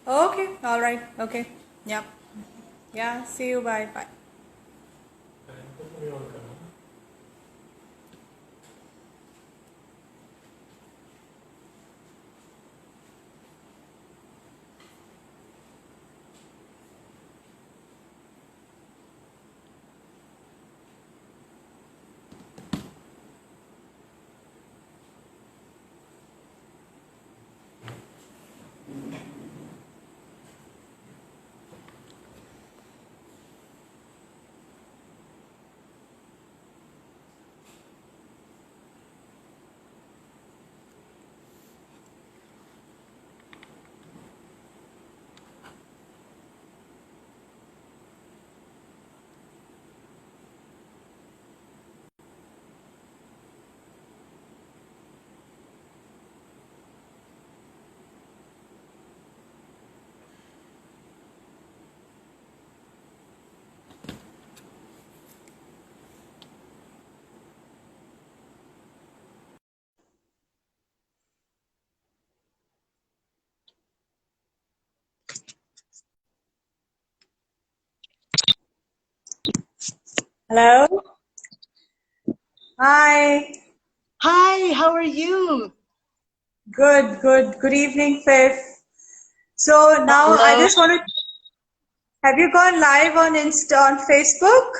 Okay, all right. Okay. Yeah. Yeah. See you. Bye. Bye. Hello. Hi. Hi, how are you? Good. Good. Good evening, Fif. So now I Hello. just want to. Have you gone live on on Facebook?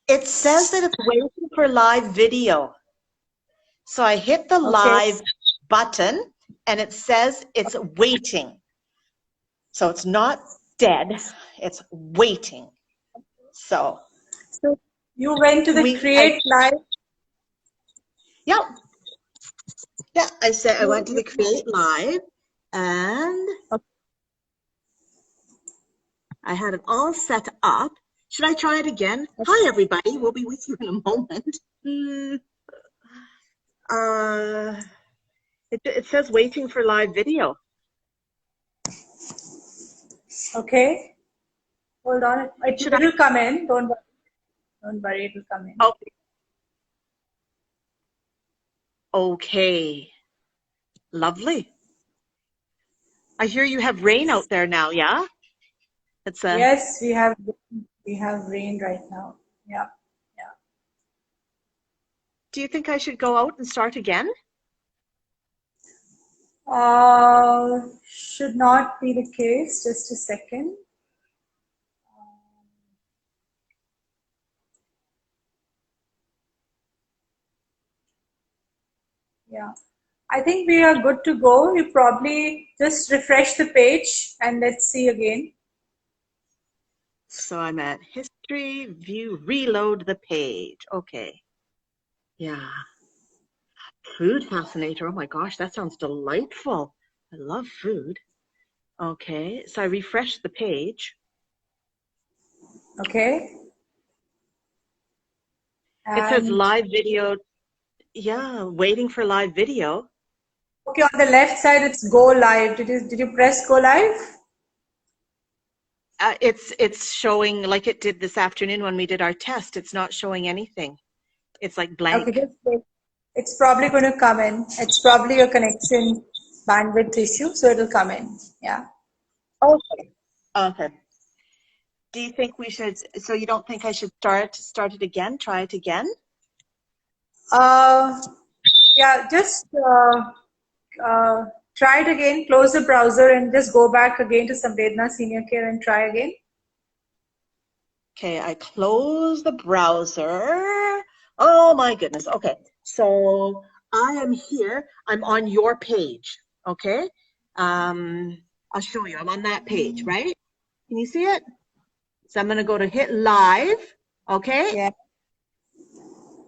It says that it's waiting for live video. So I hit the Okay. live button and it says it's waiting. So it's not dead, it's waiting. So So you went to can the we, Create Live. yeah, I said I went to You, the Create Live and I had it all set up. Should I try it again? Hi, everybody. We'll be with you in a moment. It says waiting for live video. Okay. Hold on. Should I? It'll come in. Don't worry. Don't worry. It'll come in. Oh, okay. Lovely. I hear you have rain out there now, yeah? It's a. Yes, we have rain right now. Yeah. Yeah. Do you think I should go out and start again? Should not be the case. Just a second. Yeah. I think we are good to go. You probably just refresh the page and let's see again. So I'm at history, view, reload the page. Okay. Yeah. Food fascinator. Oh my gosh, that sounds delightful. I love food. Okay. So I refresh the page. Okay. It says And live video. Yeah, waiting for live video. okay, on the left side it's go live. Did you press go live? It's showing like it did this afternoon when we did our test. It's not showing anything. It's like Okay, blank. just wait. It's probably going to come in. It's probably a connection bandwidth issue, so it'll come in. Yeah. Okay. Okay. Do you think we should, so you don't think I should start it again, try it again? Uh, yeah, just try it again. Close the browser and just go back again to Samvedna Senior Care and try again. Okay, I close the browser. Oh my goodness. Okay, so I am here. I'm on your page. Okay, I'll show you. I'm on that page, right? Can you see it? So I'm going to go to hit live. Okay, Yeah.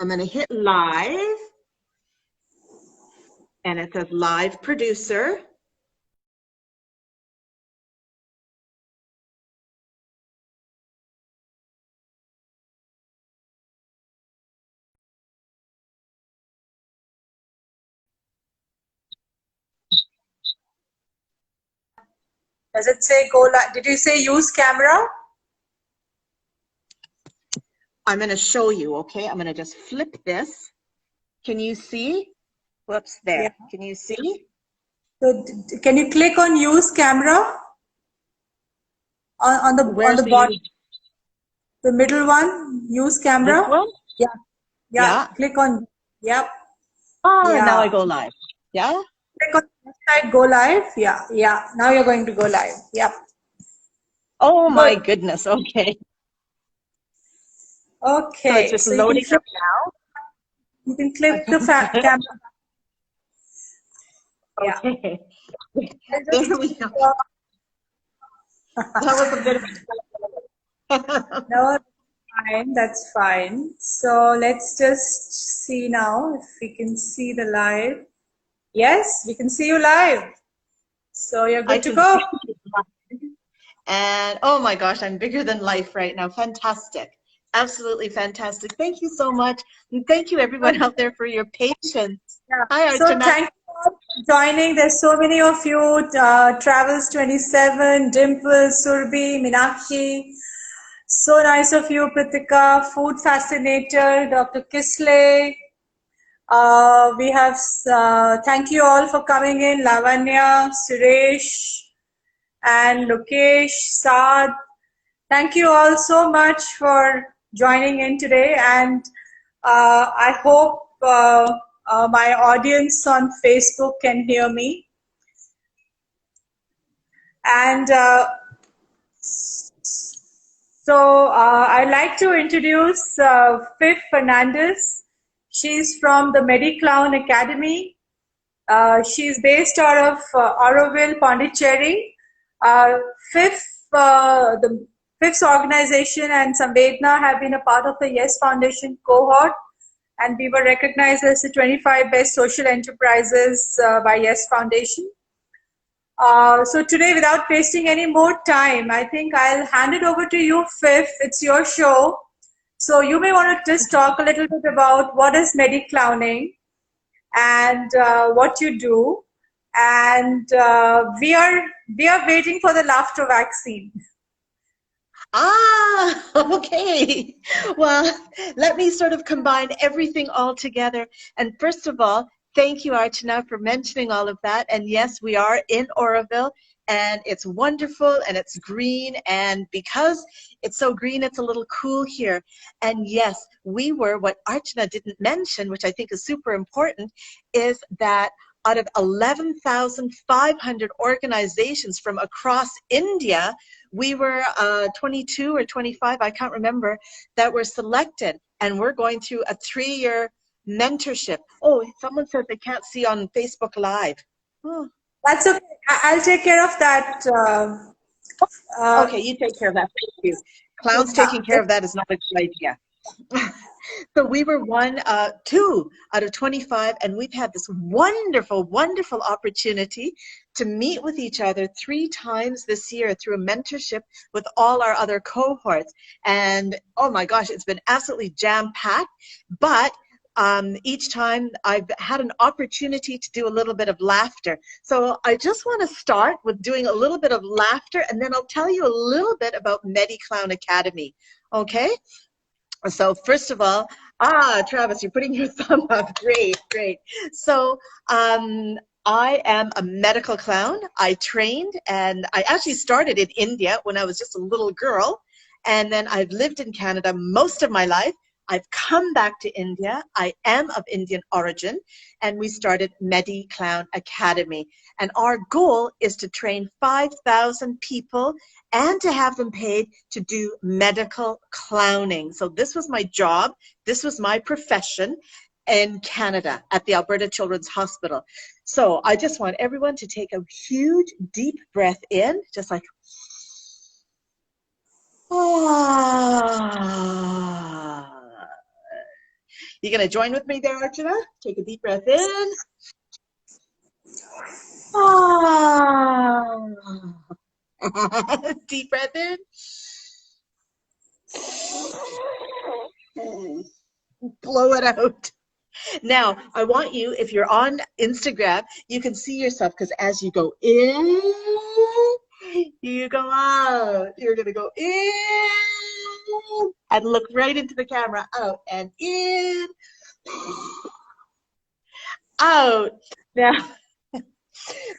I'm going to hit live, and it says live producer. Does it say go live? Did you say use camera? I'm going to show you, okay? I'm going to just flip this. Can you see? Whoops, Yeah. there. Can you see? So can you click on use camera? On Where's the the bottom, use? the middle one, use This camera. one? Yeah, yeah. Yeah. Click on. Yep. Ah, now I Yeah. go live. Yeah. Click on the website. Go live. Yeah, yeah. Now you're going to go live. Yep. Oh my Good. goodness. Okay. So it's Okay. just So you can loading flip. up You can click the now. camera. Yeah. Okay. I'll There just. we go. Uh, That was a bit of no, fine. That's fine. So let's just see now if we can see the live. Yes, we can see you live. So you're I good to can see go. it. And oh my gosh, I'm bigger than life right now. Fantastic. Absolutely fantastic. Thank you so much. And thank you everyone out there for your patience. Yeah. Hi, So Archana. thank you all for joining. There's so many of you. Travels 27, Dimple, Surbi, Minakshi. So nice of you, Pritika. Food fascinator, Dr. Kisley. We have, thank you all for coming in. Lavanya, Suresh, and Lokesh, Saad. Thank you all so much for joining in today, and I hope my audience on Facebook can hear me. And I'd like to introduce Fif Fernandes. She's from the MeDiCLown Academy. She's based out of Auroville, Pondicherry. Uh, Fifth, the Fifth's organization and Samvedna have been a part of the Yes Foundation cohort, and we were recognized as the 25 best social enterprises by Yes Foundation. So today, without wasting any more time, I think I'll hand it over to you, Fifth. It's your show. So you may want to just talk a little bit about what is MeDiClowning and what you do, and we are waiting for the laughter vaccine. Ah, okay. Well, let me sort of combine everything all together. And first of all, thank you, Archana, for mentioning all of that. And yes, we are in Oroville, and it's wonderful, and it's green. And because it's so green, it's a little cool here. And yes, we were, what Archana didn't mention, which I think is super important, is that out of 11,500 organizations from across India, we were 22 or 25, I can't remember, that were selected. And we're going through a 3-year mentorship. Oh, someone said they can't see on Facebook Live. Oh, That's okay. I'll take care of that. okay, you take care of that. Thank you. Clowns taking care Yeah. of that is not a good idea. So we were two out of 25, and we've had this wonderful, wonderful opportunity to meet with each other 3 times this year through a mentorship with all our other cohorts. And oh my gosh, it's been absolutely jam-packed, but each time I've had an opportunity to do a little bit of laughter. So I just want to start with doing a little bit of laughter, and then I'll tell you a little bit about MeDiCLown Academy. Okay? So first of all, Travis, you're putting your thumb up. Great, great. So I am a medical clown. I trained, and I actually started in India when I was just a little girl. And then I've lived in Canada most of my life. I've come back to India. I am of Indian origin, and we started MeDiCLown Academy. And our goal is to train 5,000 people and to have them paid to do medical clowning. So this was my job. This was my profession in Canada at the Alberta Children's Hospital. So I just want everyone to take a huge, deep breath in, just like, ah. You gonna join with me there, Archana? Take a deep breath in. Ah. Deep breath in. Blow it out. Now, I want you, if you're on Instagram, you can see yourself, because as you go in, you go out. You're going to go in and look right into the camera. Out and in, out. Now,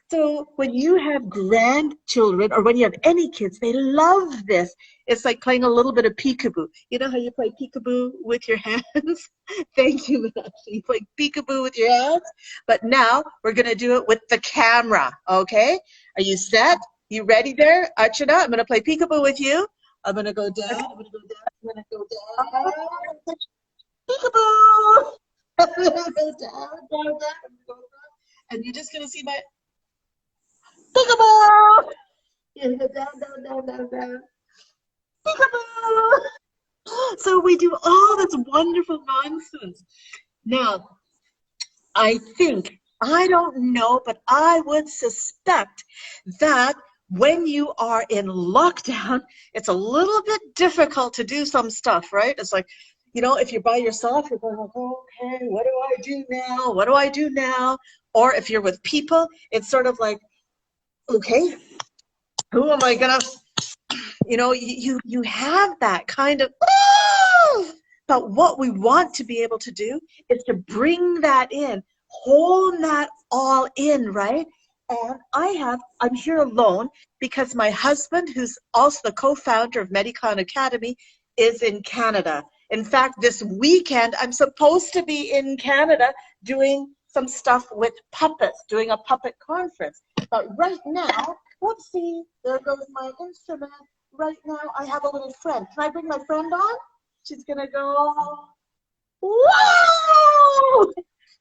So when you have grandchildren or when you have any kids, they love this. It's like playing a little bit of peekaboo. You know how you play peekaboo with your hands? Thank you, Meenakshi. You play peekaboo with your hands. But now we're going to do it with the camera, okay? Are you set? You ready there, Archana? I'm going to play peekaboo with you. I'm going to go down. I'm going to go down. I'm going to go down. Peekaboo! I'm going to go down, down, down. And you're just going to see my peekaboo! Down, down, down, down, down. Peekaboo! So we do all this wonderful nonsense. Now, I think, I don't know, but I would suspect that when you are in lockdown, it's a little bit difficult to do some stuff, right? It's like, you know, if you're by yourself, you're going like, okay, what do I do now? What do I do now? Or if you're with people, it's sort of like, okay, who am I gonna, you know, you have that kind of, oh! But what we want to be able to do is to bring that in, hold that all in, right? And I'm here alone because my husband, who's also the co-founder of MeDiCLown Academy, is in Canada. In fact, this weekend, I'm supposed to be in Canada doing some stuff with puppets, doing a puppet conference. But right now, whoopsie, there goes my instrument. Right now, I have a little friend. Can I bring my friend on? She's gonna go, whoa!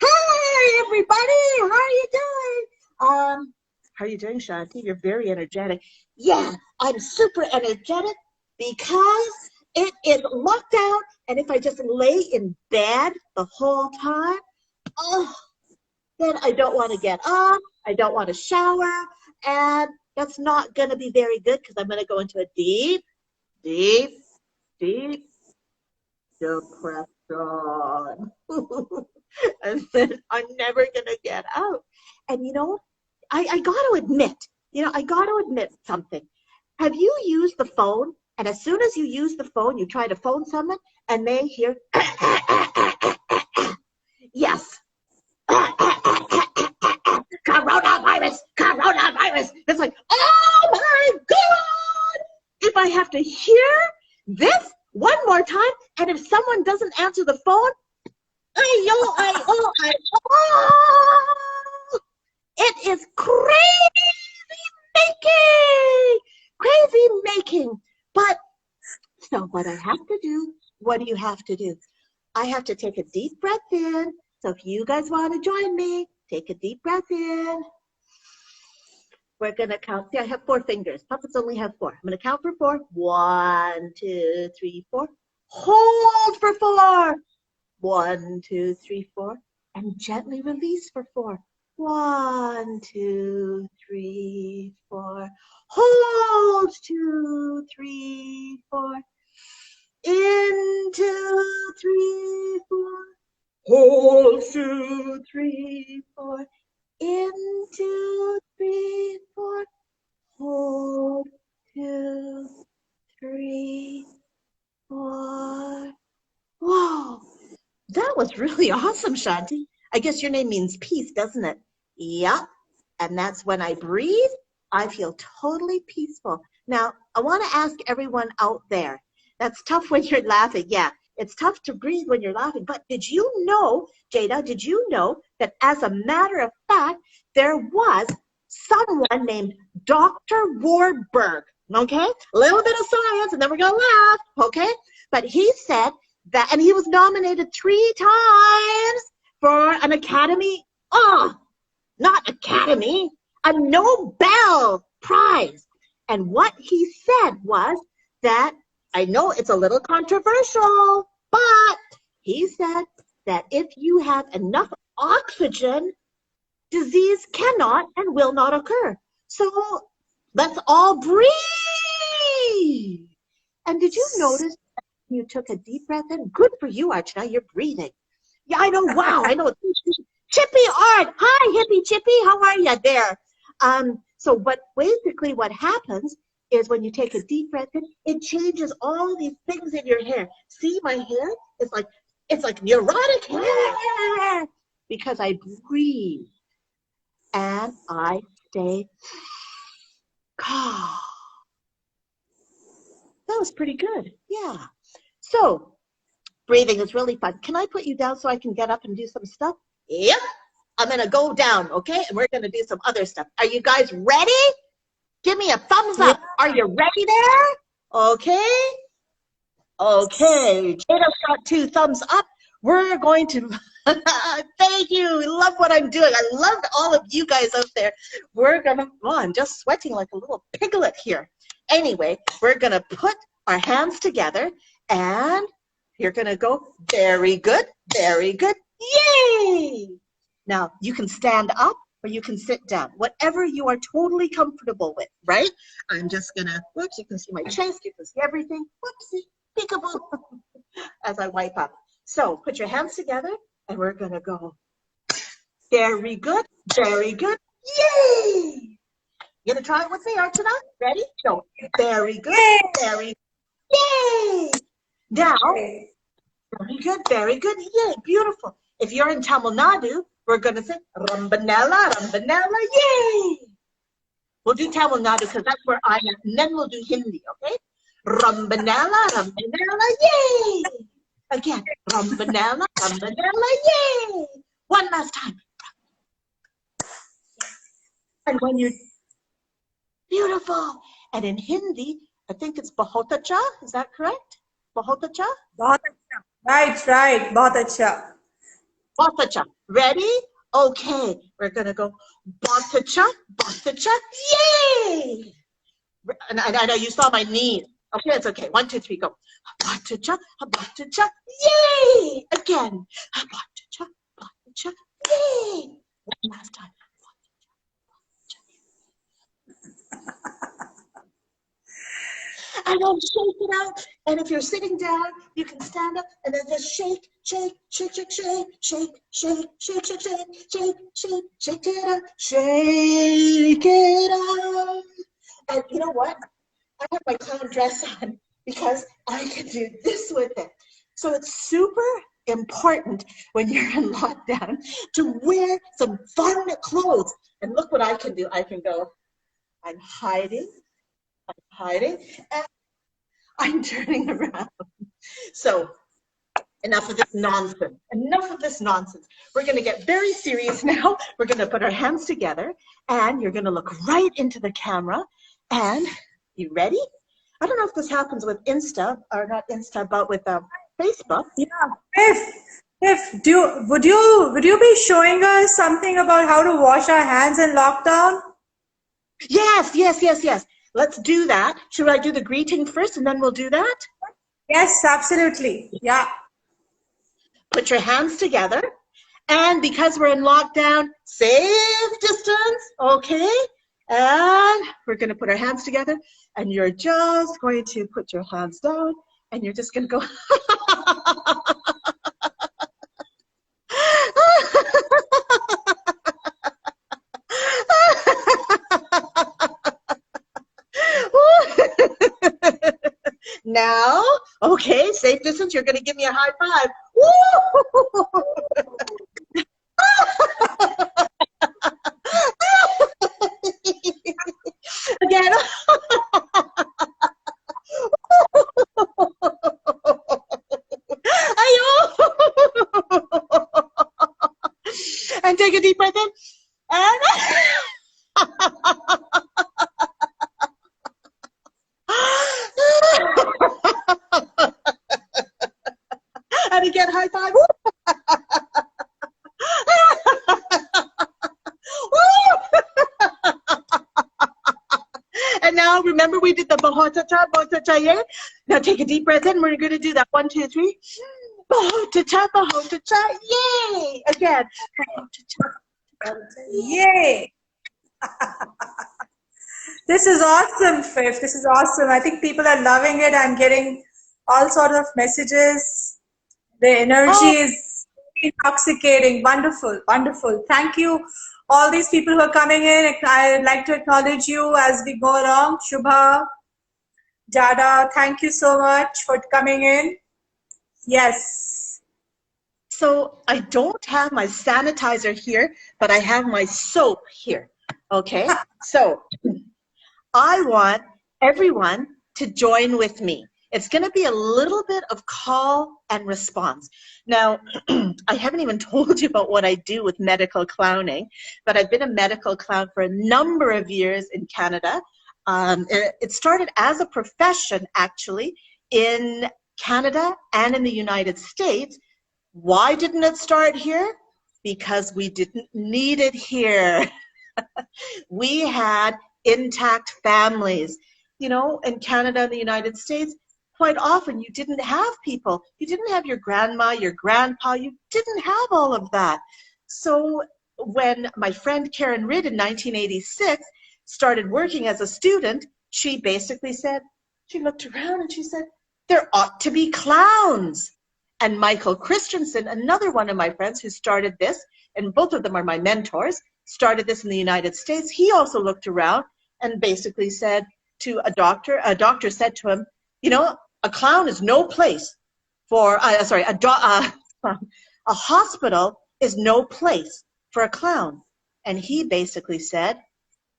Hi, everybody, how are you doing? How are you doing, Shanti? You're very energetic. Yeah, I'm super energetic because it is lockdown, and if I just lay in bed the whole time, oh, then I don't want to get up, I don't want to shower, and that's not going to be very good because I'm going to go into a deep, deep, deep depression. And then I'm never going to get out. And you know, I got to admit something. Have you used the phone, and as soon as you use the phone, you try to phone someone, and they hear, yes, coronavirus, coronavirus. It's like, oh my God! If I have to hear this one more time, and if someone doesn't answer the phone, it is crazy making. But so what I have to do, what do you have to do? I have to take a deep breath in. So if you guys want to join me, take a deep breath in. We're going to count. See, I have 4 fingers. Puppets only have 4. I'm going to count for 4. 1, 2, 3, 4. Hold for 4. 1, 2, 3, 4. And gently release for 4. 1, 2, 3, 4. Hold 2, 3, 4. In 2, 3, 4. Hold 2, 3, 4. In 2, 3, 4. Hold 2, 3, 4. Whoa, that was really awesome, Shanti. I guess your name means peace, doesn't it? Yep. And that's when I breathe, I feel totally peaceful. Now, I want to ask everyone out there, that's tough when you're laughing. Yeah, it's tough to breathe when you're laughing. But did you know, Jada, did you know that as a matter of fact, there was someone named Dr. Warburg, okay? A little bit of science, and then we're going to laugh, okay? But he said that, and he was nominated 3 times for an Academy, not Academy, a Nobel Prize. And what he said was that, I know it's a little controversial, but he said that if you have enough oxygen, disease cannot and will not occur. So let's all breathe. And did you notice you took a deep breath in? Good for you, Archana, you're breathing. Yeah, I know, wow, I know. Chippy Art, hi, hippie Chippy, how are you there? So basically what happens is when you take a deep breath in, it changes all these things in your hair. See my hair? It's like neurotic hair because I breathe. and I stay calm. That was pretty good. Yeah. So breathing is really fun. Can I put you down so I can get up and do some stuff? Yep. I'm going to go down, okay? And we're going to do some other stuff. Are you guys ready? Give me a thumbs up. Are you ready there? Okay. Okay. Jada's got 2 thumbs up. We're going to, thank you. Love what I'm doing. I love all of you guys out there. We're going to, oh, I'm just sweating like a little piglet here. Anyway, we're going to put our hands together and you're going to go, very good, very good. Yay! Now, you can stand up or you can sit down, whatever you are totally comfortable with, right? I'm just going to, whoops, you can see my chest, you can see everything. Whoopsie, peekaboo, as I wipe up. So put your hands together and we're going to go, very good, very good. Yay! You going to try it with me, Archana? Ready? Go. Very good, very good. Yay! Now, very good, very good. Yay, beautiful. If you're in Tamil Nadu, we're going to say, Rambanella, Rambanella, yay! We'll do Tamil Nadu because that's where I am. And then we'll do Hindi, okay? Rambanella, Rambanella, yay! Again, Rambanella, Rambanella, yay! One last time. And when you're beautiful. And in Hindi, I think it's Bahut Acha. Is that correct? Bahut Acha? Bahut acha. Right. Bahut acha. Bahut Acha. Ready? Okay. We're going to go Bahut Acha, yay! And I know you saw my knees. Okay, it's okay. 1, 2, 3, go. Bahut Acha, yay! Again. Bahut Acha, yay! One last time. And then shake it out. And if you're sitting down, you can stand up and then just shake, shake, shake, shake, shake, shake, shake, shake, shake, shake, shake, shake, shake it up, shake it up. And you know what? I have my clown dress on because I can do this with it. So it's super important when you're in lockdown to wear some fun clothes. And look what I can do. I can go, I'm hiding, and I'm turning around. So enough of this nonsense. Enough of this nonsense. We're going to get very serious now. We're going to put our hands together and you're going to look right into the camera. And you ready? I don't know if this happens with Insta or not Insta, but with Facebook. Yeah. If would you be showing us something about how to wash our hands in lockdown? Yes. Let's do that. Should I do the greeting first and then we'll do that? Yes, absolutely. Yeah. Put your hands together. And because we're in lockdown, safe distance, okay? And we're going to put our hands together. And you're just going to put your hands down. And you're just going to go. Now, okay, safe distance, you're going to give me a high five. Again. And take a deep breath in. And and again, high five. And now, remember we did the Bahut Acha, yeah? Now take a deep breath in. We're going to do that. 1, 2, 3. Bahut Acha, yay! Again. Yay! This is awesome, Fif. This is awesome. I think people are loving it. I'm getting all sorts of messages. The energy is intoxicating. Wonderful, wonderful. Thank you, all these people who are coming in. I'd like to acknowledge you as we go along. Shubha, Jada, thank you so much for coming in. Yes. So I don't have my sanitizer here, but I have my soap here. Okay, so I want everyone to join with me. It's going to be a little bit of call and response. Now, I haven't even told you about what I do with medical clowning, but I've been a medical clown for a number of years in Canada. It started as a profession, actually, in Canada and in the United States. Why didn't it start here? Because we didn't need it here. We had intact families. You know, in Canada and the United States, quite often you didn't have people. You didn't have your grandma, your grandpa. You didn't have all of that. So when my friend Karen Ridd in 1986 started working as a student, she basically said, she looked around and she said, there ought to be clowns. And Michael Christensen, another one of my friends who started this, and both of them are my mentors, started this in the United States. He also looked around and basically said to a doctor said to him, you know, a clown is no place for, a hospital is no place for a clown. And he basically said,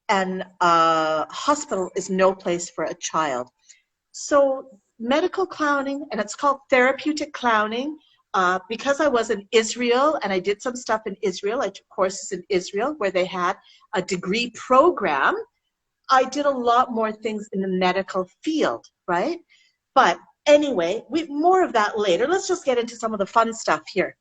and a hospital is no place for a child. So medical clowning, and it's called therapeutic clowning, because I was in Israel and I did some stuff in Israel. I took courses in Israel where they had a degree program. I did a lot more things in the medical field, right? But anyway, more of that later. Let's just get into some of the fun stuff here.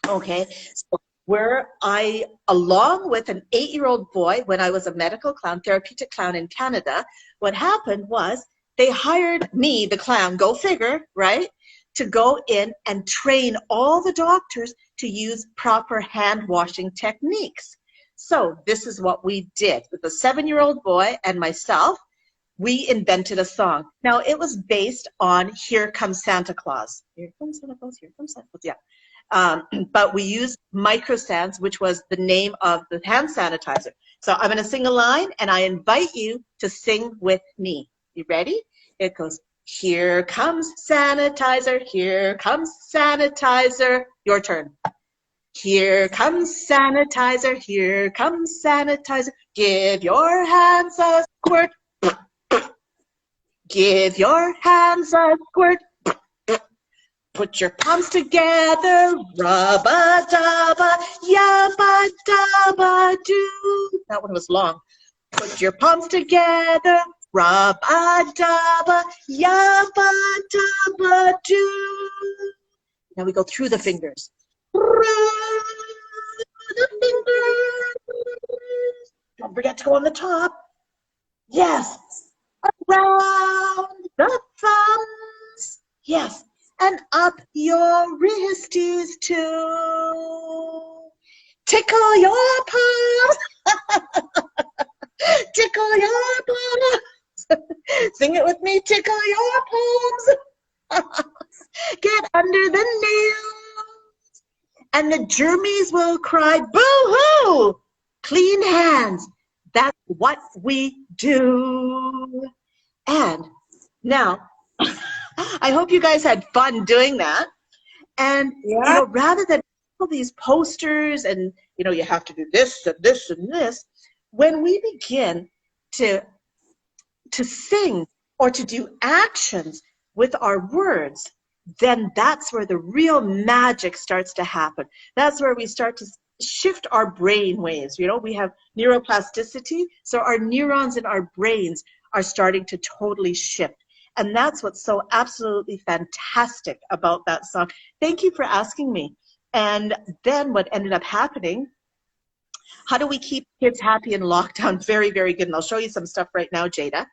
Okay, so where I, along with an 8-year-old boy, when I was a medical clown, therapeutic clown in Canada, what happened was they hired me, the clown, go figure, right, to go in and train all the doctors to use proper hand washing techniques. So this is what we did with a 7-year-old boy and myself. We invented a song. Now it was based on Here Comes Santa Claus. Here comes Santa Claus, here comes Santa Claus, yeah. But we used microsands, which was the name of the hand sanitizer. So I'm gonna sing a line and I invite you to sing with me. You ready? It goes, here comes sanitizer, here comes sanitizer. Your turn. Here comes sanitizer, here comes sanitizer. Give your hands a squirt. Give your hands a squirt. Put your palms together. Rubba-dubba, yabba-dabba-doo. That one was long. Put your palms together. Rubba-dubba, yabba-dabba-doo. Now we go through the fingers. The fingers. Don't forget to go on the top. Yes. Around the thumbs. Yes. And up your wristies too. Tickle your palms. Tickle your palms. Sing it with me. Tickle your palms. Get under the nails. And the germies will cry, boo-hoo! Clean hands. That's what we do. And now, I hope you guys had fun doing that. And, Yeah. you know, rather than all these posters and, you know, you have to do this and this and this, when we begin to sing or to do actions with our words, then that's where the real magic starts to happen. That's where we start to shift our brain waves. You know, we have neuroplasticity, so our neurons in our brains are starting to totally shift. And that's what's so absolutely fantastic about that song. Thank you for asking me. And then what ended up happening, how do we keep kids happy in lockdown? Very, very good. And I'll show you some stuff right now, Jada.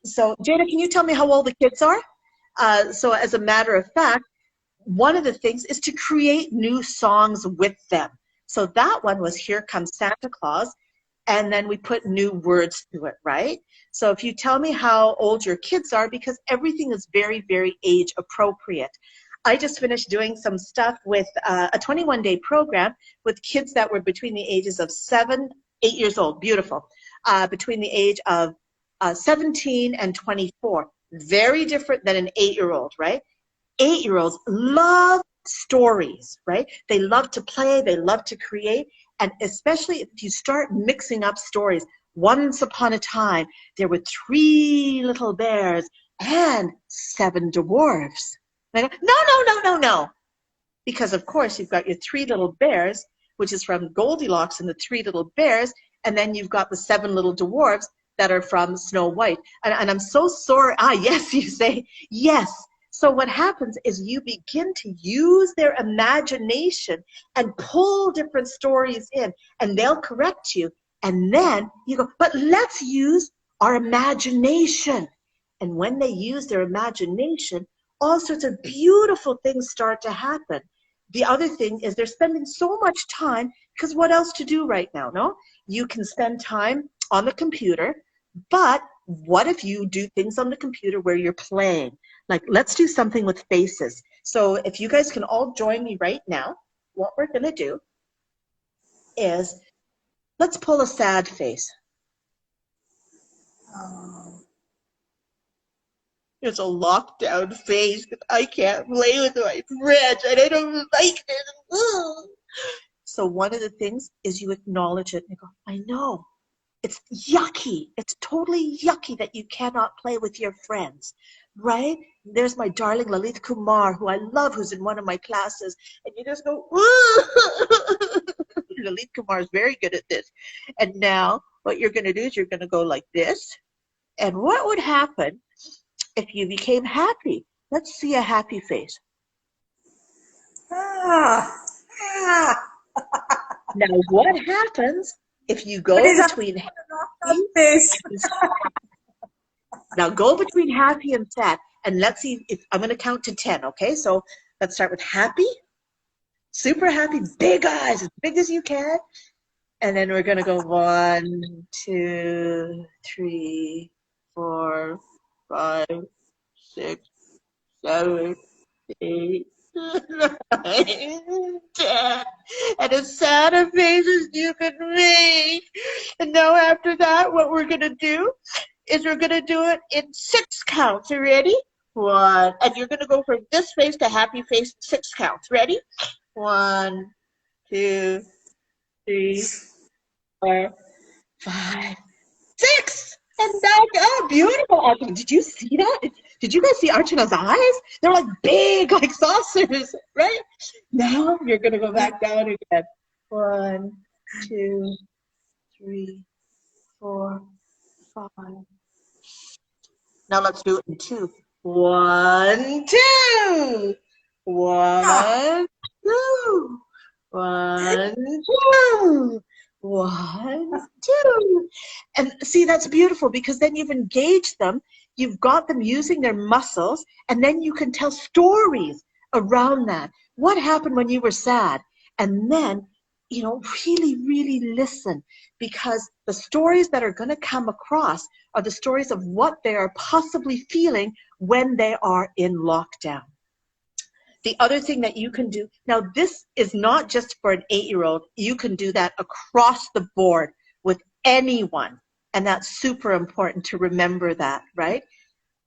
So Jada, can you tell me how old the kids are? So as a matter of fact, one of the things is to create new songs with them. So that one was Here Comes Santa Claus, and then we put new words to it, right? So if you tell me how old your kids are, because everything is very, very age appropriate. I just finished doing some stuff with a 21-day program with kids that were between the ages of 8 years old, beautiful, between the age of 17 and 24. Very different than an 8-year-old, right? 8-year-olds love stories, right? They love to play, they love to create, and especially if you start mixing up stories. Once upon a time, there were 3 little bears and 7 dwarfs. And I go, no, no, no, no, no. Because of course you've got your 3 little bears, which is from Goldilocks and the 3 little bears, and then you've got the 7 little dwarfs that are from Snow White. And I'm so sorry. Ah, yes, you say, yes. So what happens is you begin to use their imagination and pull different stories in, and they'll correct you. And then you go, but let's use our imagination. And when they use their imagination, all sorts of beautiful things start to happen. The other thing is they're spending so much time, because what else to do right now, no? You can spend time on the computer, but what if you do things on the computer where you're playing? Like, let's do something with faces. So if you guys can all join me right now, what we're gonna do is, let's pull a sad face. It's a lockdown face. I can't play with my friends and I don't like it. So one of the things is you acknowledge it and you go, I know. It's yucky. It's totally yucky that you cannot play with your friends, right? There's my darling Lalit Kumar, who I love, who's in one of my classes. And you just go, Lalit Kumar is very good at this. And now what you're going to do is you're going to go like this. And what would happen if you became happy? Let's see a happy face. Ah, ah. Now, what happens if you go between happy face? and sad? Now, go between happy and sad, and let's see if I'm going to count to 10, okay? So let's start with happy, super happy, big eyes, as big as you can. And then we're going to go 1, 2, 3, 4, 5, 6, 7, 8, 9, 10. And as sad a face as you can make. And now after that, what we're going to do is we're going to do it in 6 counts. You ready? 1. And you're going to go from this face to happy face, 6 counts. Ready? 1, 2, 3, 4, 5, 6. And back up. Beautiful. Did you see that? Did you guys see Archana's eyes? They're like big, like saucers, right? Now you're going to go back down again. 1, 2, 3, 4, 5. Now let's do it in 2. 1, 2. 1, 2. 1, 2. 1, 2. And see, that's beautiful, because then you've engaged them, you've got them using their muscles, and then you can tell stories around that. What happened when you were sad? And then, you know, really, really listen, because the stories that are going to come across are the stories of what they are possibly feeling when they are in lockdown. The other thing that you can do, now this is not just for an 8-year-old, you can do that across the board with anyone. And that's super important to remember that, right?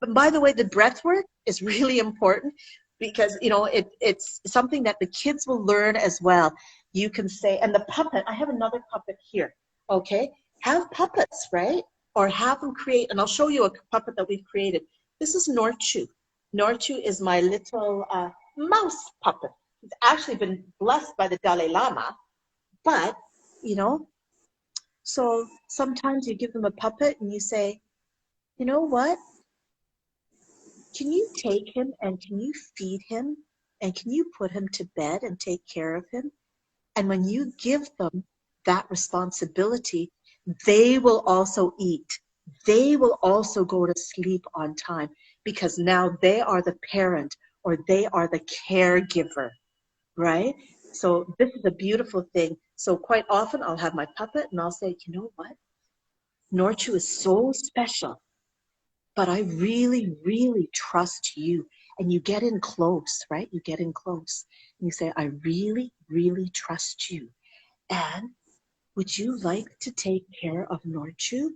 But by the way, the breath work is really important, because, you know, it's something that the kids will learn as well. You can say, and the puppet, I have another puppet here, okay? Have puppets, right? Or have them create, and I'll show you a puppet that we've created. This is Norchu. Norchu is my little mouse puppet. He's actually been blessed by the Dalai Lama, but, you know, so sometimes you give them a puppet and you say, you know what? Can you take him and can you feed him and can you put him to bed and take care of him? And when you give them that responsibility, they will also eat. They will also go to sleep on time, because now they are the parent or they are the caregiver, right? So this is a beautiful thing. So quite often I'll have my puppet and I'll say, you know what? Norchu is so special, but I really, really trust you. And you get in close, right? You get in close. And you say, I really, really trust you. And would you like to take care of Norchu?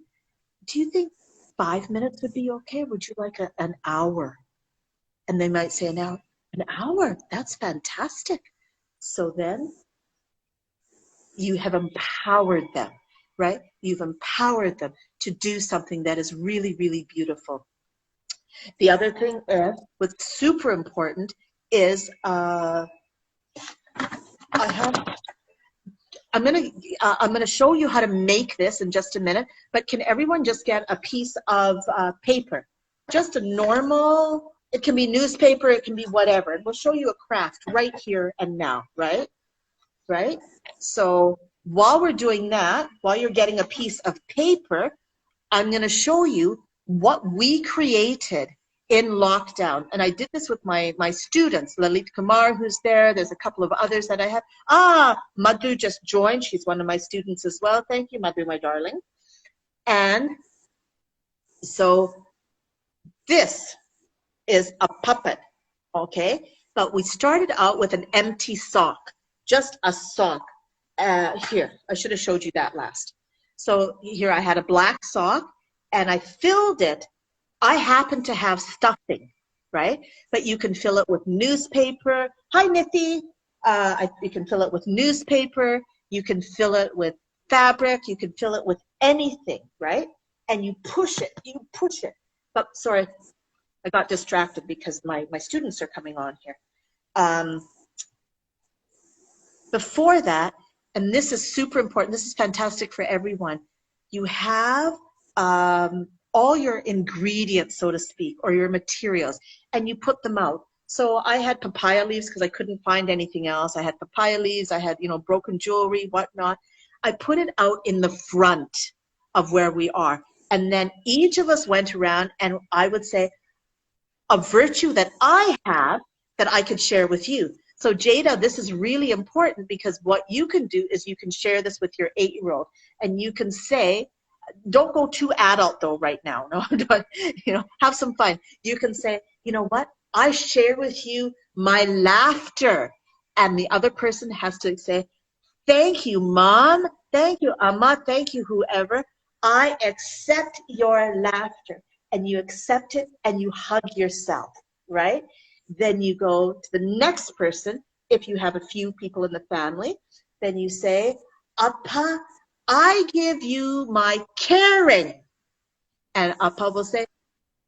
Do you think 5 minutes would be okay? Would you like an hour? And they might say an hour. An hour, that's fantastic. So then you have empowered them, right? You've empowered them to do something that is really, really beautiful. The other thing is, what's super important is I'm gonna show you how to make this in just a minute, but can everyone just get a piece of paper? Just a normal, it can be newspaper, it can be whatever. And we'll show you a craft right here and now, right? Right? So while we're doing that, while you're getting a piece of paper, I'm gonna show you what we created in lockdown. And I did this with my students, Lalit Kumar, who's there. There's a couple of others that I have. Madhu just joined. She's one of my students as well. Thank you, Madhu, my darling. And so this is a puppet, okay? But we started out with an empty sock, just a sock. Here, I should have showed you that last. So here I had a black sock and I filled it. I happen to have stuffing, right? But you can fill it with newspaper. Hi, Nithi. You can fill it with newspaper. You can fill it with fabric. You can fill it with anything, right? And you push it. You push it. But sorry, I got distracted because my students are coming on here. Before that, and this is super important, this is fantastic for everyone, you have all your ingredients, so to speak, or your materials, and you put them out. So I had papaya leaves because I couldn't find anything else. I had papaya leaves, I had, you know, broken jewelry, whatnot. I put it out in the front of where we are. And then each of us went around and I would say a virtue that I have that I could share with you. So Jada, this is really important because what you can do is you can share this with your 8-year-old and you can say, don't go too adult though right now. No, you know, have some fun. You can say, you know what? I share with you my laughter. And the other person has to say, thank you, Mom. Thank you, Amma. Thank you, whoever. I accept your laughter. And you accept it and you hug yourself, right? Then you go to the next person. If you have a few people in the family, then you say, Appa, I give you my caring. And Appa will say,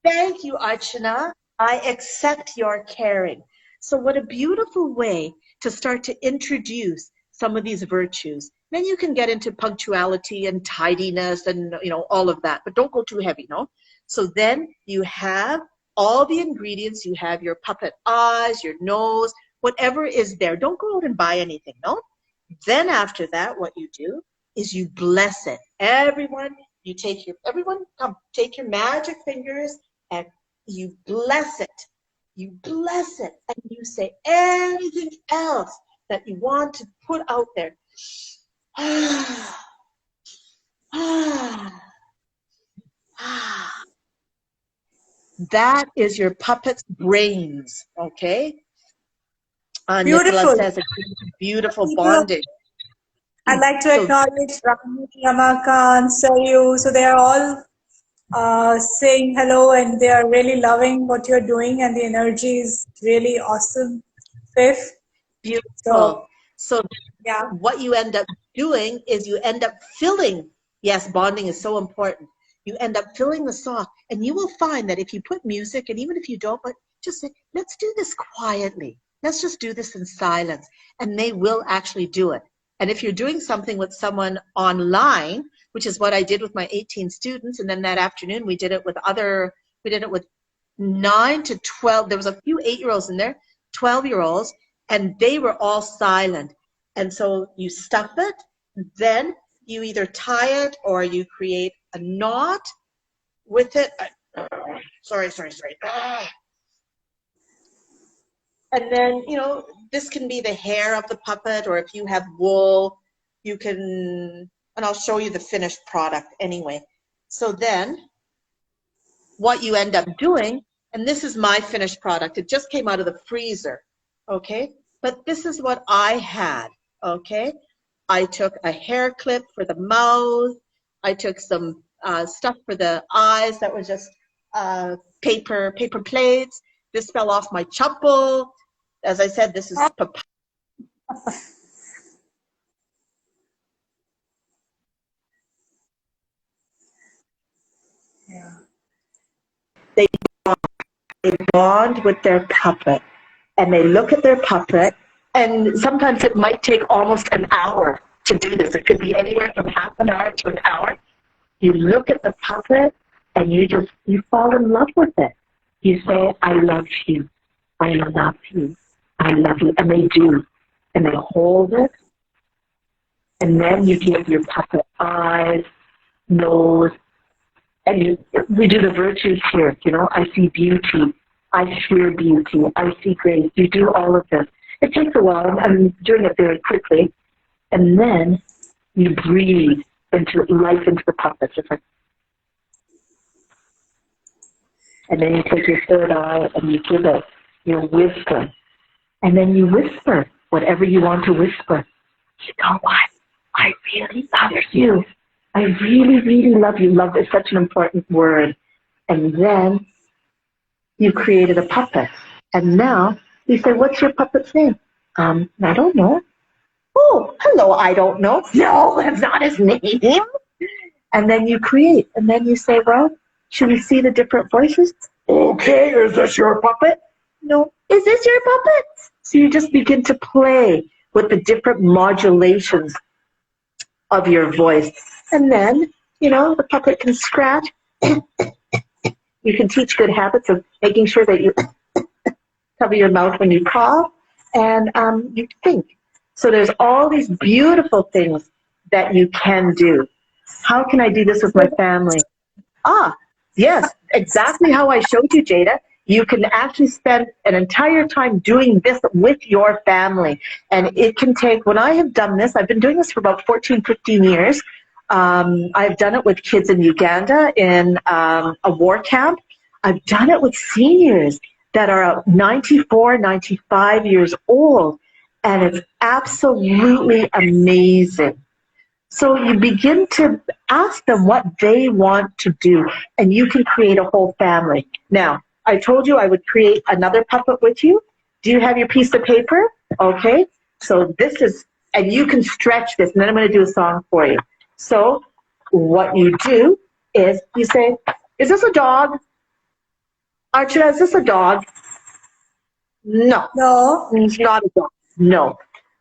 thank you, Archana. I accept your caring. So what a beautiful way to start to introduce some of these virtues. Then you can get into punctuality and tidiness and, you know, all of that, but don't go too heavy, no? So then you have all the ingredients. You have your puppet eyes, your nose, whatever is there. Don't go out and buy anything, no? Then after that, what you do is you bless it. Everyone, you take your, everyone, come, take your magic fingers and you bless it. You bless it and you say anything else that you want to put out there. That is your puppet's brains, okay? Nicola Beautiful. says it's beautiful bonding. I'd like to acknowledge Rami, Ramakan, Saryu. So they are all saying hello and they are really loving what you're doing and the energy is really awesome. Fif. Beautiful. So yeah. what you end up doing is you end up filling, yes, bonding is so important. You end up filling the sock and you will find that if you put music, and even if you don't, but just say, let's do this quietly. Let's just do this in silence. And they will actually do it. And if you're doing something with someone online, which is what I did with my 18 students, and then that afternoon we did it with 9 to 12, there was a few 8-year-olds in there, 12-year-olds, and they were all silent. And so you stuff it, then you either tie it or you create a knot with it. Sorry. And then, you know, this can be the hair of the puppet, or if you have wool, you can, and I'll show you the finished product anyway. So then what you end up doing, and this is my finished product, it just came out of the freezer, okay? But this is what I had, okay? I took a hair clip for the mouth. I took some stuff for the eyes that was just paper plates. This fell off my chappal. As I said, this is papaya. Yeah. They bond with their puppet, and they look at their puppet, and sometimes it might take almost an hour to do this. It could be anywhere from half an hour to an hour. You look at the puppet, and you fall in love with it. You say, I love you. I love you. I love you. And they do. And they hold it. And then you give your puppet eyes, nose, and we do the virtues here. You know, I see beauty. I hear beauty. I see grace. You do all of this. It takes a while. I'm doing it very quickly. And then you breathe into life into the puppet. Just like, and then you take your third eye and you give it your wisdom. And then you whisper whatever you want to whisper. You know what? I really love you. I really, really love you. Love is such an important word. And then you created a puppet. And now you say, what's your puppet's name? I don't know. Oh, hello, I don't know. No, that's not his name. And then you create. And then you say, well, should we see the different voices? Okay, is this your puppet? No. Is this your puppet? So you just begin to play with the different modulations of your voice. And then, you know, the puppet can scratch. You can teach good habits of making sure that you cover your mouth when you cough, and you think. So there's all these beautiful things that you can do. How can I do this with my family? Yes, exactly how I showed you, Jada. You can actually spend an entire time doing this with your family. And it can take, when I have done this, I've been doing this for about 14, 15 years. I've done it with kids in Uganda in a war camp. I've done it with seniors that are 94, 95 years old. And it's absolutely amazing. So you begin to ask them what they want to do, and you can create a whole family. Now, I told you I would create another puppet with you. Do you have your piece of paper? Okay. So this is, and you can stretch this, and then I'm going to do a song for you. So what you do is you say, is this a dog? Archana, is this a dog? No. No. It's not a dog. No.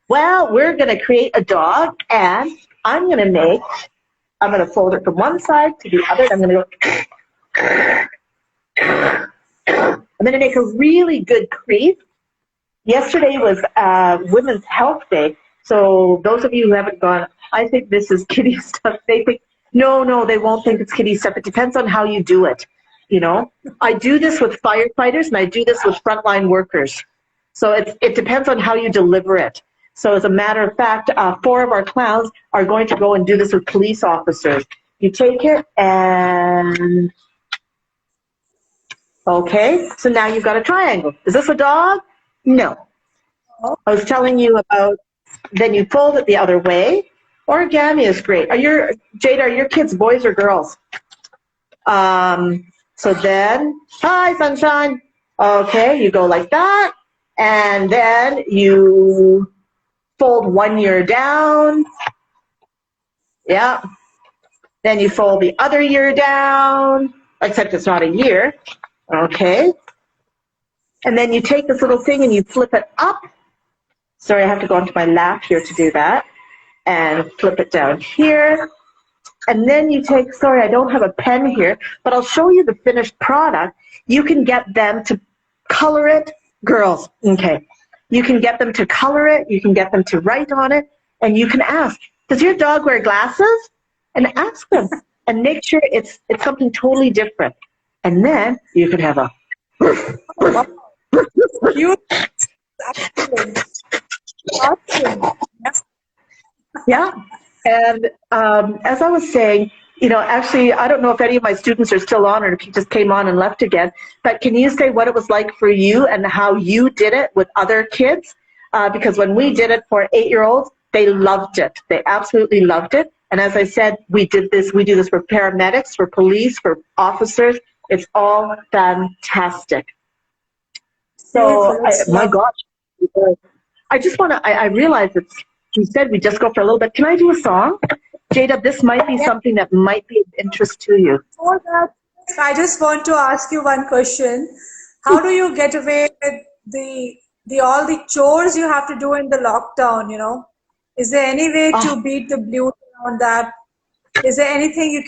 Well, we're going to create a dog, and I'm going to fold it from one side to the other. I'm going to go. I'm going to make a really good crease. Yesterday was Women's Health Day, so those of you who haven't gone, I think this is kiddie stuff. They think, no, they won't think it's kiddie stuff. It depends on how you do it. You know, I do this with firefighters, and I do this with frontline workers. So it depends on how you deliver it. So as a matter of fact, 4 of our clowns are going to go and do this with police officers. You take it and, okay, so now you've got a triangle. Is this a dog? No. I was telling you about, then you fold it the other way. Origami is great. Jada, are your kids boys or girls? So then, hi, sunshine. Okay, you go like that, and then you fold one ear down. Yeah. Then you fold the other ear down, except it's not a ear. Okay. And then you take this little thing and you flip it up. Sorry, I have to go onto my lap here to do that. And flip it down here. And then you take, sorry, I don't have a pen here, but I'll show you the finished product. You can get them to color it. Girls, okay. You can get them to color it. You can get them to write on it. And you can ask, does your dog wear glasses? And ask them. And make sure it's something totally different. And then you can have a... Yeah. And as I was saying, you know, actually, I don't know if any of my students are still on or if you just came on and left again, but can you say what it was like for you and how you did it with other kids? Because when we did it for 8-year-olds, they loved it. They absolutely loved it. And as I said, we do this for paramedics, for police, for officers. It's all fantastic. So, my gosh, I just want to, I realize you said we just go for a little bit. Can I do a song? Jada, this might be something that might be of interest to you. Before that, I just want to ask you one question. How do you get away with the all the chores you have to do in the lockdown, you know? Is there any way to beat the blues on that? Is there anything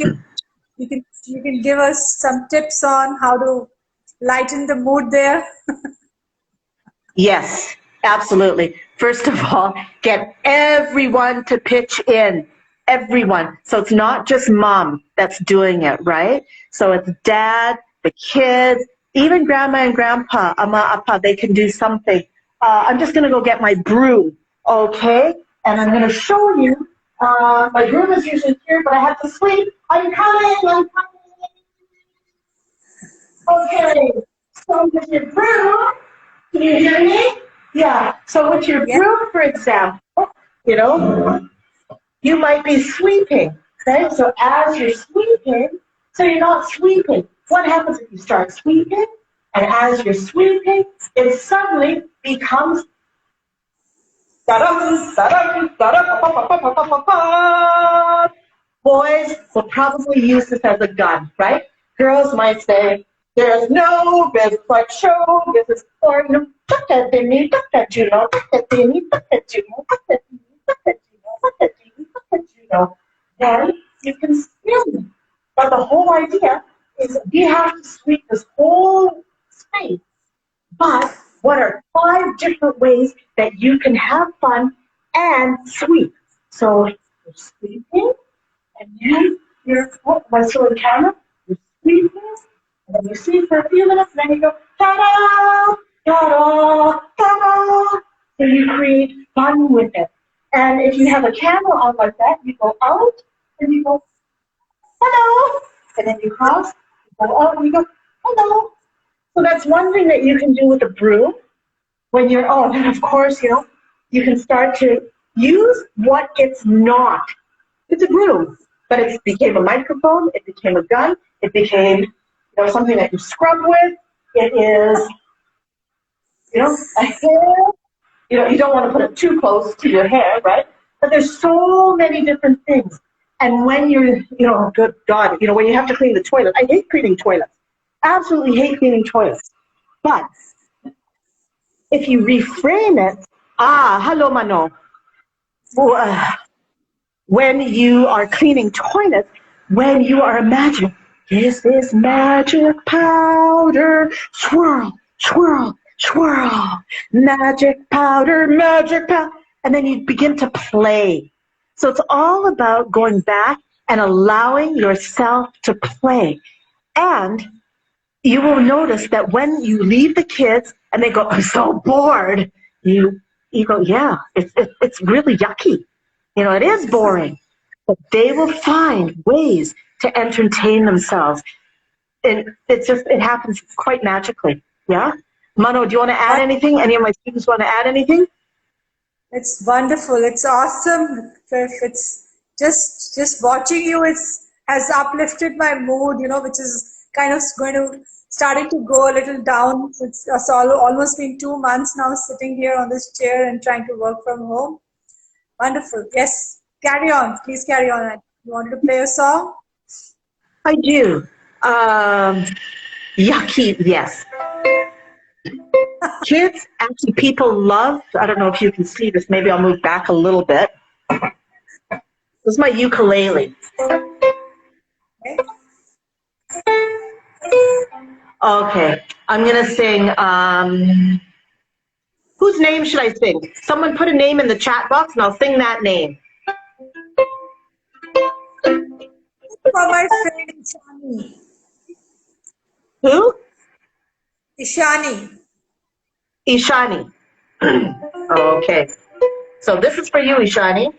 you can give us some tips on how to lighten the mood there? Yes, absolutely. First of all, get everyone to pitch in. Everyone. So it's not just mom that's doing it, right? So it's dad, the kids, even grandma and grandpa, ama, appa, they can do something. I'm just going to go get my broom, okay? And I'm going to show you. My broom is usually here, but I have to sweep. I'm coming. Okay. So with your broom, can you hear me? Yeah. So with your broom, for example, you know, you might be sweeping. Okay. So as you're sweeping, so you're not sweeping. What happens if you start sweeping? And as you're sweeping, it suddenly becomes boys will probably use this as a gun, right? Girls might say, there's no business like show business for you. Then you can spin. But the whole idea is we have to sweep this whole space. But what are 5 different ways that you can have fun and sweep? So you're sweeping, and then you're, let's show the camera, you're sweeping, and then you sweep for a few minutes, and then you go, ta-da, ta-da, ta-da. So you create fun with it. And if you have a camera on like that, you go out, and you go, hello, and then you cross, you go out, and you go, hello. So that's one thing that you can do with a broom when you're, and of course, you know, you can start to use what it's not. It's a broom, but it became a microphone, it became a gun, it became, you know, something that you scrub with. It is, you know, a hair. You know, you don't want to put it too close to your hair, right? But there's so many different things. And when you're, you know, good God, you know, when you have to clean the toilet, I hate cleaning toilets. Absolutely hate cleaning toilets. But if you reframe it, hello, Mano. When you are cleaning toilets, when you are imagining, this is magic powder, swirl, swirl, swirl, magic powder, and then you begin to play. So it's all about going back and allowing yourself to play. And you will notice that when you leave the kids and they go, I'm so bored, you go, yeah, it's really yucky. You know, it is boring. But they will find ways to entertain themselves. And it happens quite magically. Yeah? Mano, do you want to add anything? Any of my students want to add anything? It's wonderful. It's awesome. It's just watching you has uplifted my mood, you know, which is kind of starting to go a little down. It's almost been 2 months now sitting here on this chair and trying to work from home. Wonderful. Yes. Carry on. Please carry on. You wanted to play a song? I do. Yucky, yes. Kids, actually, people love, I don't know if you can see this, maybe I'll move back a little bit. This is my ukulele. Okay, I'm going to sing, whose name should I sing? Someone put a name in the chat box and I'll sing that name. For my friend Ishani. Who? Ishani. Ishani. Okay. So this is for you, Ishani.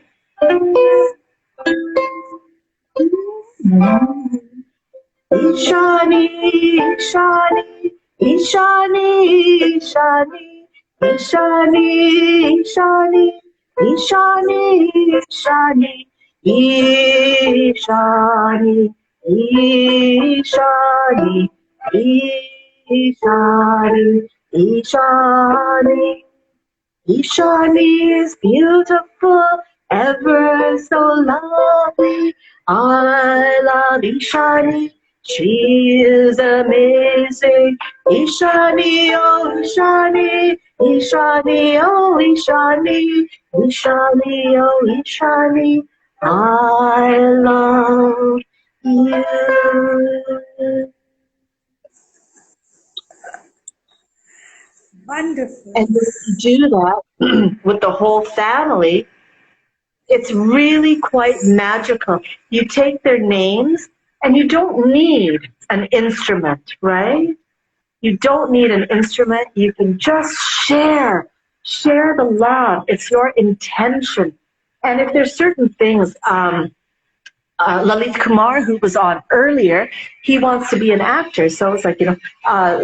Ishani, Ishani, Ishani, Ishani, Ishani, Ishani, Ishani, Ishani, Ishani, Ishani, Ishani, Ishani. Ishani is beautiful, ever so lovely. I love Ishani. She is amazing. Ishani, oh Ishani. Ishani, oh Ishani. Ishani, oh Ishani. I love you. Wonderful. And when you do that with the whole family, it's really quite magical. You take their names and you don't need an instrument, right? You don't need an instrument. You can just share the love. It's your intention. And if there's certain things, Lalit Kumar, who was on earlier, he wants to be an actor. So it's like,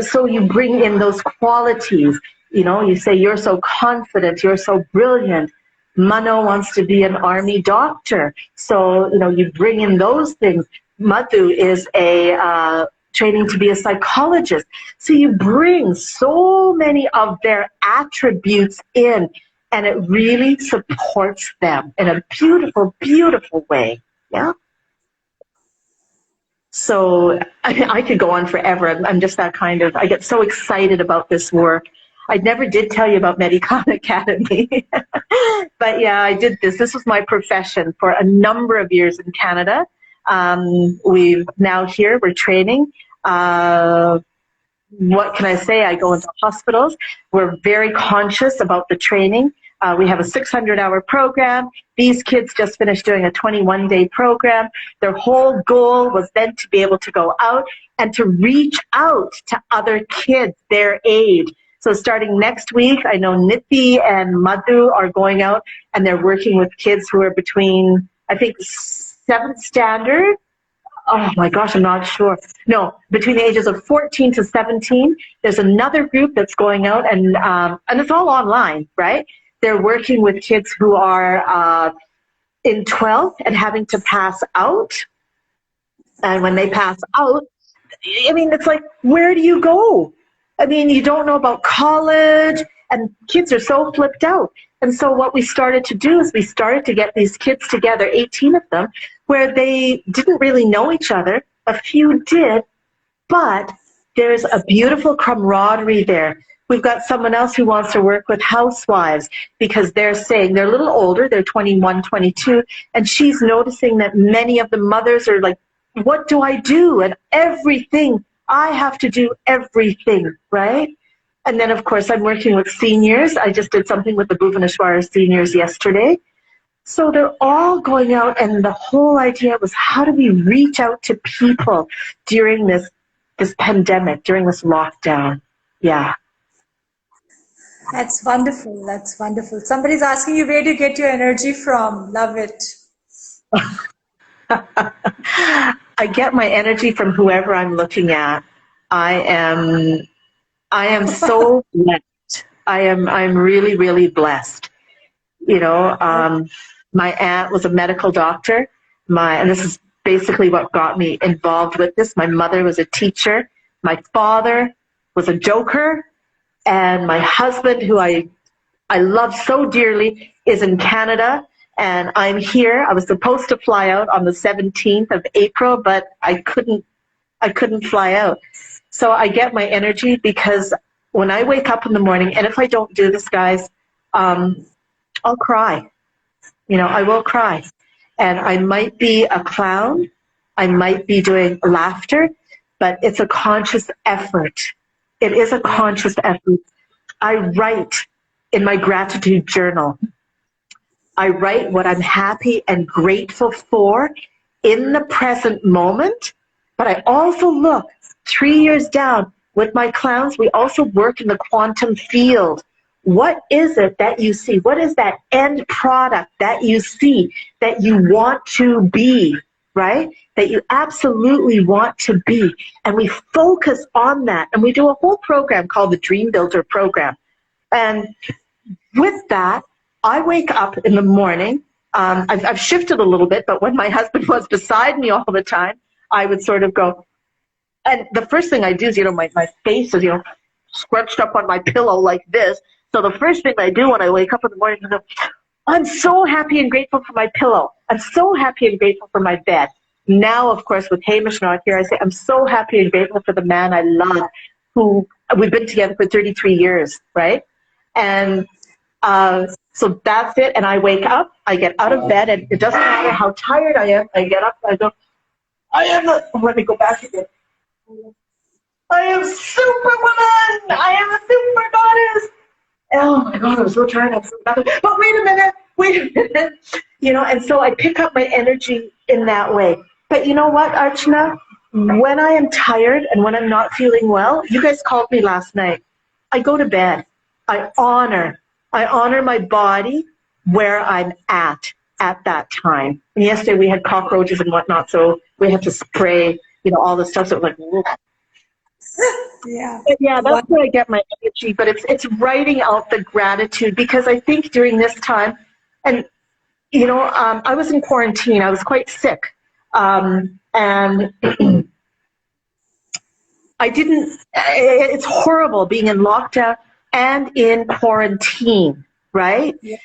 so you bring in those qualities. You say, you're so confident, you're so brilliant. Mano wants to be an army doctor. So, you bring in those things. Madhu is a training to be a psychologist. So you bring so many of their attributes in, and it really supports them in a beautiful, beautiful way. Yeah. So I could go on forever. I'm just that kind of, I get so excited about this work. I never did tell you about MeDiCLown Academy, but yeah, I did this. This was my profession for a number of years in Canada. We're training. What can I say? I go into hospitals. We're very conscious about the training. We have a 600-hour program. These kids just finished doing a 21-day program. Their whole goal was then to be able to go out and to reach out to other kids their age. So starting next week, I know Niti and Madhu are going out and they're working with kids who are between, I think, 7th standard. Oh my gosh, I'm not sure. No, between the ages of 14 to 17. There's another group that's going out and it's all online, right? They're working with kids who are in 12th and having to pass out. And when they pass out, I mean, it's like, where do you go? I mean, you don't know about college, and kids are so flipped out. And so what we started to do is we started to get these kids together, 18 of them, where they didn't really know each other. A few did, but there's a beautiful camaraderie there. We've got someone else who wants to work with housewives because they're saying they're a little older, they're 21, 22, and she's noticing that many of the mothers are like, what do I do? And everything, I have to do everything, right? And then, of course, I'm working with seniors. I just did something with the Bhuvaneshwar seniors yesterday. So they're all going out, and the whole idea was, how do we reach out to people during this pandemic, during this lockdown? Yeah. That's wonderful. That's wonderful. Somebody's asking you, where do you get your energy from? Love it. I get my energy from whoever I'm looking at. I am so blessed. I'm really, really blessed. My aunt was a medical doctor. And this is basically what got me involved with this. My mother was a teacher. My father was a joker. And my husband, who I love so dearly, is in Canada. And I'm here. I was supposed to fly out on the 17th of April, but I couldn't fly out. So I get my energy because when I wake up in the morning, and if I don't do this, guys, I'll cry. I will cry. And I might be a clown. I might be doing laughter, but it's a conscious effort. It is a conscious effort. I write in my gratitude journal. I write what I'm happy and grateful for in the present moment, but I also look 3 years down with my clowns. We also work in the quantum field. What is it that you see? What is that end product that you see that you want to be, right? That you absolutely want to be. And we focus on that. And we do a whole program called the Dream Builder program. And with that, I wake up in the morning. I've shifted a little bit, but when my husband was beside me all the time, I would sort of go, and the first thing I do is, my face is, scrunched up on my pillow like this. So the first thing I do when I wake up in the morning is go, I'm so happy and grateful for my pillow. I'm so happy and grateful for my bed. Now, of course, with Hamish not here, I say, I'm so happy and grateful for the man I love, who we've been together for 33 years, right? And so that's it. And I wake up, I get out of bed, and it doesn't matter how tired I am. I get up, I go, let me go back again. I am Superwoman! I am a super goddess! Oh my God, I'm so tired. I'm so tired. But wait a minute. And so I pick up my energy in that way. But you know what, Archana? When I am tired and when I'm not feeling well, you guys called me last night. I go to bed. I honor my body where I'm at that time. And yesterday we had cockroaches and whatnot, so we had to spray, all the stuff. So it was like, yeah. But yeah, that's where I get my energy. But it's writing out the gratitude, because I think during this time, and I was in quarantine. I was quite sick, and I didn't. It's horrible being in lockdown and in quarantine, right? Yeah.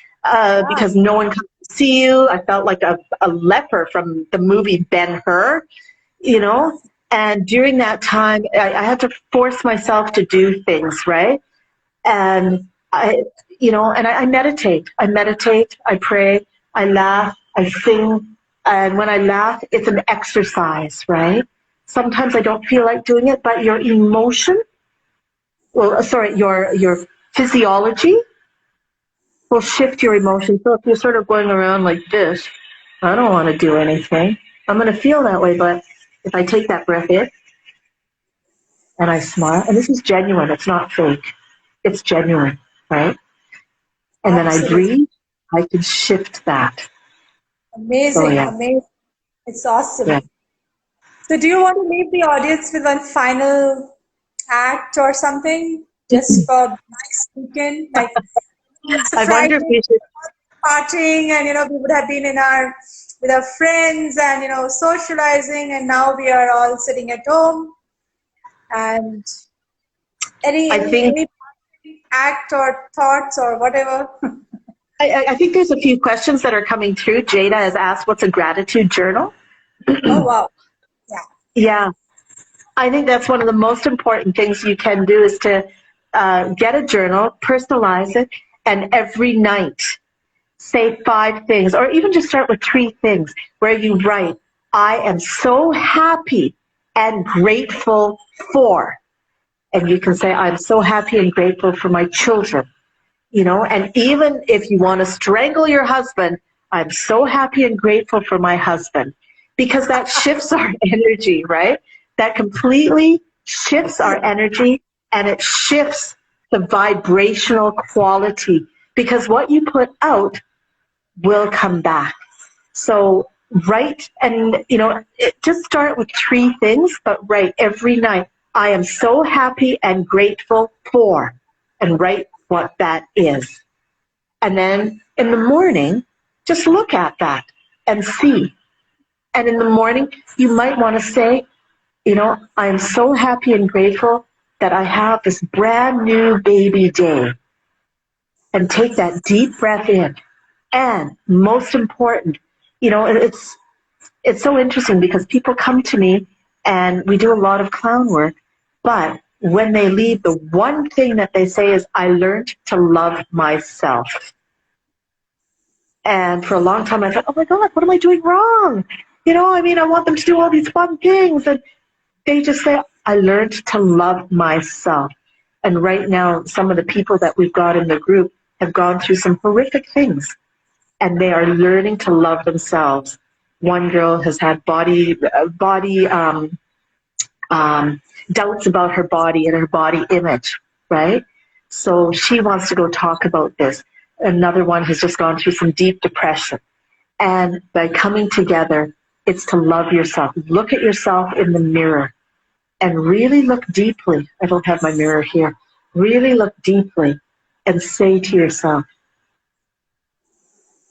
Because no one comes to see you. I felt like a leper from the movie Ben-Hur, And during that time, I had to force myself to do things, right? And I meditate. I pray, I laugh, I sing. And when I laugh, it's an exercise, right? Sometimes I don't feel like doing it, but your your physiology will shift your emotion. So if you're sort of going around like this, I don't want to do anything. I'm going to feel that way, but if I take that breath in and I smile, and this is genuine, it's not fake, it's genuine, right? And then I breathe, I can shift that. Amazing, amazing. It's awesome. Yeah. So do you want to leave the audience with one final act or something? Just for nice weekend? Like, I wonder if we should partying, and we would have been with our friends and socializing, and now we are all sitting at home. And any act or thoughts or whatever. I think there's a few questions that are coming through. Jada has asked, what's a gratitude journal? Oh, wow. Yeah. Yeah. I think that's one of the most important things you can do, is to get a journal, personalize it, and every night say 5 things, or even just start with 3 things where you write, I am so happy and grateful for. And you can say, I'm so happy and grateful for my children. And even if you want to strangle your husband, I'm so happy and grateful for my husband, because that shifts our energy, right? That completely shifts our energy, and it shifts the vibrational quality, because what you put out will come back. So write, and just start with 3 things, but write every night, I am so happy and grateful for, and write what that is. And then in the morning, just look at that and see. And in the morning, you might want to say, I am so happy and grateful that I have this brand new baby day. And take that deep breath in. And most important, it's so interesting, because people come to me and we do a lot of clown work, but when they leave, the one thing that they say is, I learned to love myself. And for a long time I thought, oh my God, what am I doing wrong? I want them to do all these fun things. And they just say, I learned to love myself. And right now, some of the people that we've got in the group have gone through some horrific things, and they are learning to love themselves. One girl has had body doubts about her body and her body image, right? So she wants to go talk about this. Another one has just gone through some deep depression. And by coming together, it's to love yourself. Look at yourself in the mirror and really look deeply. I don't have my mirror here. Really look deeply and say to yourself,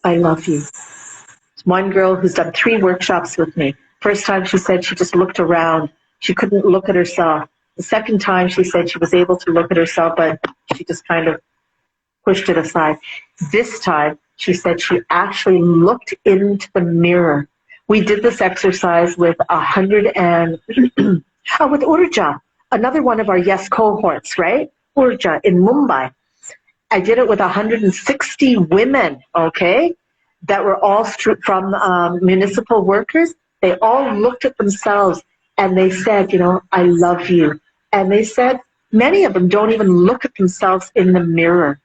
I love you. There's one girl who's done 3 workshops with me. First time she said she just looked around. She couldn't look at herself. The second time she said she was able to look at herself, but she just kind of pushed it aside. This time, she said she actually looked into the mirror. We did this exercise with 100 and with Urja, another one of our Yes cohorts, right? Urja in Mumbai. I did it with 160 women, okay, that were all from municipal workers. They all looked at themselves and they said, you know, I love you. And they said, many of them don't even look at themselves in the mirror.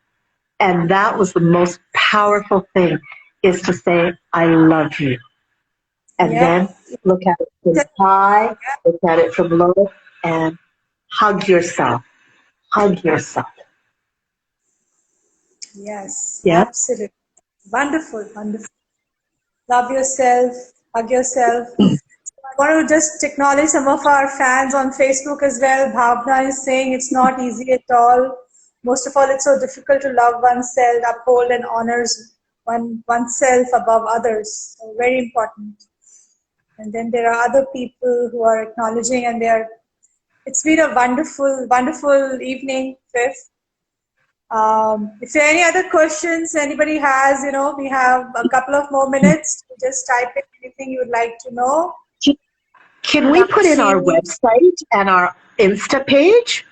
And that was the most powerful thing, is to say, I love you. And Yeah. then look at it from high, look at it from low, and hug yourself. Hug yourself. Yes, Yeah. absolutely. Wonderful, wonderful. Love yourself, hug yourself. I want to just acknowledge some of our fans on Facebook as well. Bhavna is saying it's not easy at all. Most of all, it's so difficult to love oneself, uphold and honors oneself above others. So very important. And then there are other people who are acknowledging, and it's been a wonderful, wonderful evening, Fif. If there are any other questions anybody has, we have a couple of more minutes. Just type in anything you would like to know. Can we put in our website and our Insta page?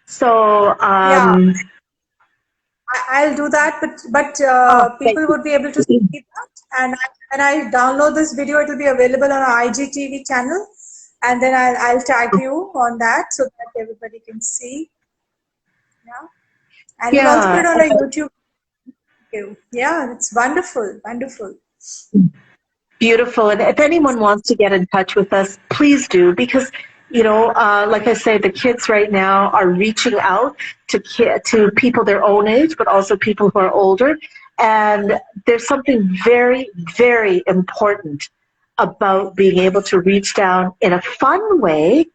So yeah, I'll do that, but people would be able to see that. And when I download this video, it will be available on our IGTV channel, and then I'll tag you on that so that everybody can see. Yeah, and we'll also put it on a YouTube. Yeah, it's wonderful, wonderful. Beautiful. And if anyone wants to get in touch with us, please do, because, you know, like I say, the kids right now are reaching out to people their own age, but also people who are older. And there's something very, very important about being able to reach down in a fun way,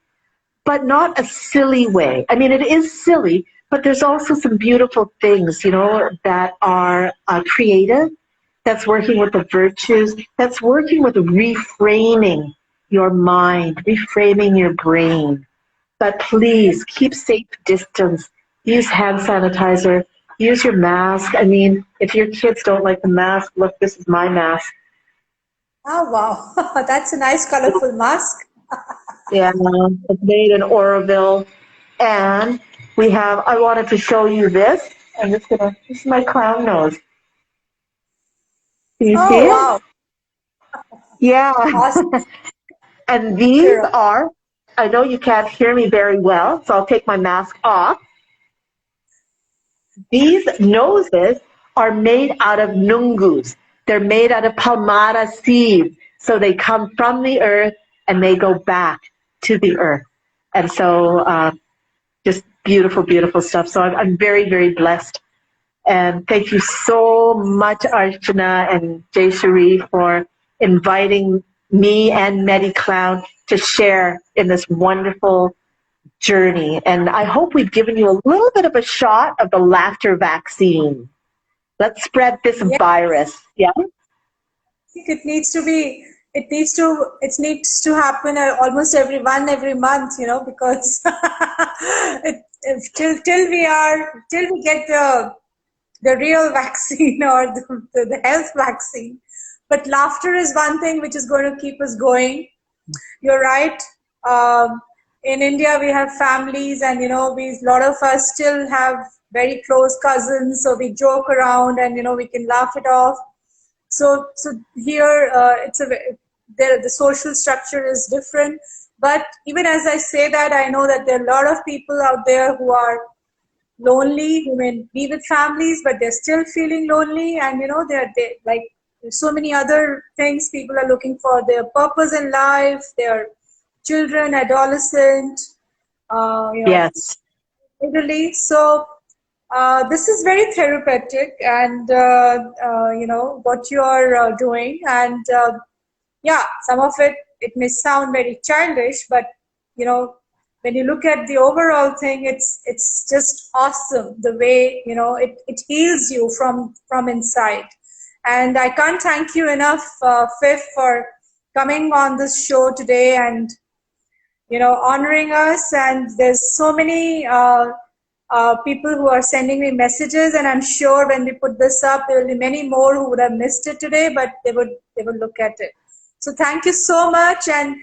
but not a silly way. I mean, it is silly, but there's also some beautiful things, you know, that are creative, that's working with the virtues, that's working with reframing your mind, reframing your brain. But please keep safe distance, use hand sanitizer, use your mask. I mean, if your kids don't like the mask, look, this is my mask. Oh, wow. That's a nice, colorful mask. Yeah, it's made in Oroville. And we have, I wanted to show you this. This is my clown nose. Do you see it? Wow. Yeah. Awesome. And these are, I know you can't hear me very well, so I'll take my mask off. These noses are made out of nungus. They're made out of palmara seeds. So they come from the earth and they go back to the earth. And so just beautiful, beautiful stuff. So I'm very, very blessed. And thank you so much, Archana and Jay Cherie, for inviting me and MeDiCLown to share in this wonderful journey. And I hope we've given you a little bit of a shot of the laughter vaccine. Let's spread this virus. Yeah? I think it needs to happen almost every month, because till we get the real vaccine or the health vaccine. But laughter is one thing which is going to keep us going. You're right. In India, we have families, and a lot of us still have very close cousins, so we joke around, and we can laugh it off. So here, the social structure is different. But even as I say that, I know that there are a lot of people out there who are lonely, who may be with families, but they're still feeling lonely, and they're like, there's so many other things people are looking for, their purpose in life, their children, adolescent, Yes. elderly. So this is very therapeutic, and what you're doing, and yeah, some of it may sound very childish, but when you look at the overall thing, it's just awesome the way it heals you from inside. And I can't thank you enough, Fif, for coming on this show today and honoring us. And there's so many people who are sending me messages, and I'm sure when we put this up, there will be many more who would have missed it today, but they would look at it. So thank you so much. And